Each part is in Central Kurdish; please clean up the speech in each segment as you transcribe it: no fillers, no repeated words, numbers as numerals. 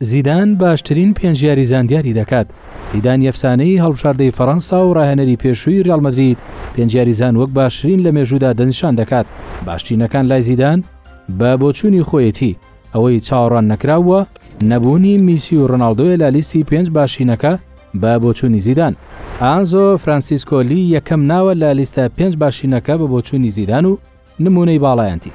زیدان باشترین پێنجیاریزان دیاری دەکات. زیدان یەفسانەی هەڵبژاردەی فەڕەنسا و ڕاهێنەری پێشووی ڕیال مەدرید پێنجیاریزان وەک باشترین لە مێژوودا دەنیشان دەکات. باشترینەکان لای زیدان بە بۆچوونی خۆیەتی ئەوەی چاوەڕوان نەکراوە نەبوونی میسی و ڕۆناڵدۆیە لە لیستی 5 باشترینەکە بە بۆچوونی زیدان. ئانزۆ فرانسیسکۆلی یەکەم ناوە لە لیستە 5 باشترینەکە بە بۆچوونی زیدان و نمونەی باڵایەنتی.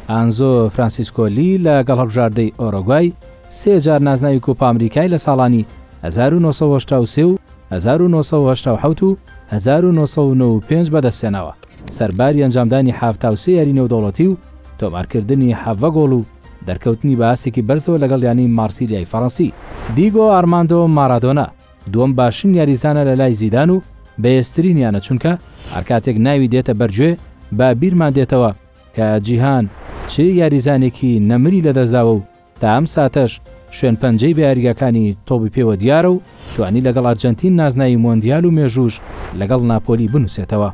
ئانزۆ فرانسیسکۆلی لەگەڵ هەڵبژاردەی ئۆرۆگوای 3 جار نازناوی کۆپا ئەمریکای لە ساڵانی 1983 و 1987 و 1995 بەدەستێنەوە. سەرباری ئەنجامدانی 73 یاری نێودەوڵەتی و تۆمارکردنی 7 گۆڵ و دەرکەوتنی باسێکی بەرزەوە لەگەڵ یانی مارسیلیای فەڕەنسی. دیگۆ ئارماندۆ مارادۆنا دووەم باشترین یاریزانە لە لای زیدان و بەهێزترینیانە، چونکە هەرکاتێک ناوی دێتە بەرگوێ بە بیرمان دێتەوە کە جیهان چ یاریزانێکی نەمری لەدەستداوە و تا ئەم ساتەش شوێن پەنجەی بە یاریگەکانی تۆپی پێوە دیارە و توانی لەگەڵ ئەرجەنتین نازناوی مۆندیال و مێژوش لەگەڵ ناپۆلی بنووسێتەوە.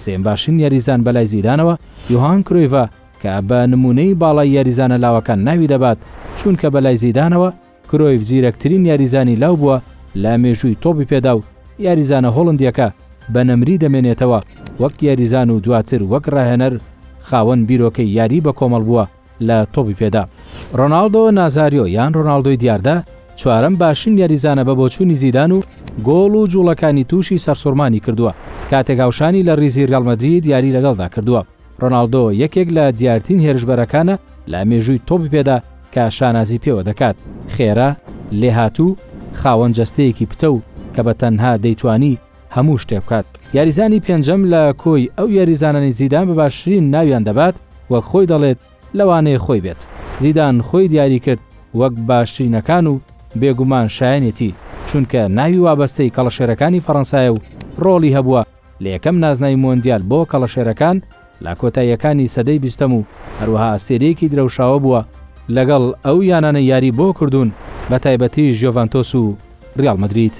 سێم باشترین یاریزان بەلای زیدانەوە یوهان کرۆیڤە کە بە نمونەی باڵای یاریزانە لاوەکان ناوی دەبات، چونکە بەلای زیدانەوە کرۆیڤ زیرەکترین یاریزانی لاو بووە لە مێژووی تۆپی پێدا و یاریزانە هۆڵندیەکە بە نەمری دەمێنێتەوە وەک یاریزان و دواتر وەک ڕاهێنەر خاوەن بیرۆکەی یاری بە کۆمەڵ بووە لە تۆپی پێدا. ڕۆناڵدۆ نازاریۆ یان ڕۆناڵدۆی دیاردا چوارەم باشترین یاریزانە بە بۆچوونی زیدان و گۆڵ و جوڵەکانی تووشی سەرسوڕمانی کردووە کاتێک هاوشانی لە ڕیزی ڕیال مەدرید یاری لەگەڵدا کردووە. ڕۆناڵدۆ یەکێک لە دیارترین هێرشبەرەکانە لە مێژووی تۆپی پێدا کە شانازی پێوە دەکات. خێرا، لێهاتوو، خاوەن جەستەیەکی پتە و کە بە تەنها دەیتوانی هەموو شتێ بکات. یاریزانی پێنجەم لە کۆی ئەو یاریزانانی زیدان بە باشترین ناویان دەبات وەک خۆی دەڵێت لەوانەیە خۆی بێت. زیدان خۆی دیاری کرد وەک باشترینەکان و بێگومان شایەنێتی، چونکە ناوی وابەستەی کەڵەشێرەکانی فەڕەنسایە و ڕۆڵی هەبووە لە یەکەم نازناوی مۆندیال بۆ کەڵەشێرەکان لە کۆتاییەکانی سەدەی 20م و هەروەها ئەستێرەیەکی درەوشاوە بووە لەگەڵ ئەو یانانە یاری بۆ کردوون بە تایبەتی ژۆڤانتۆس و ڕیال مەدرید.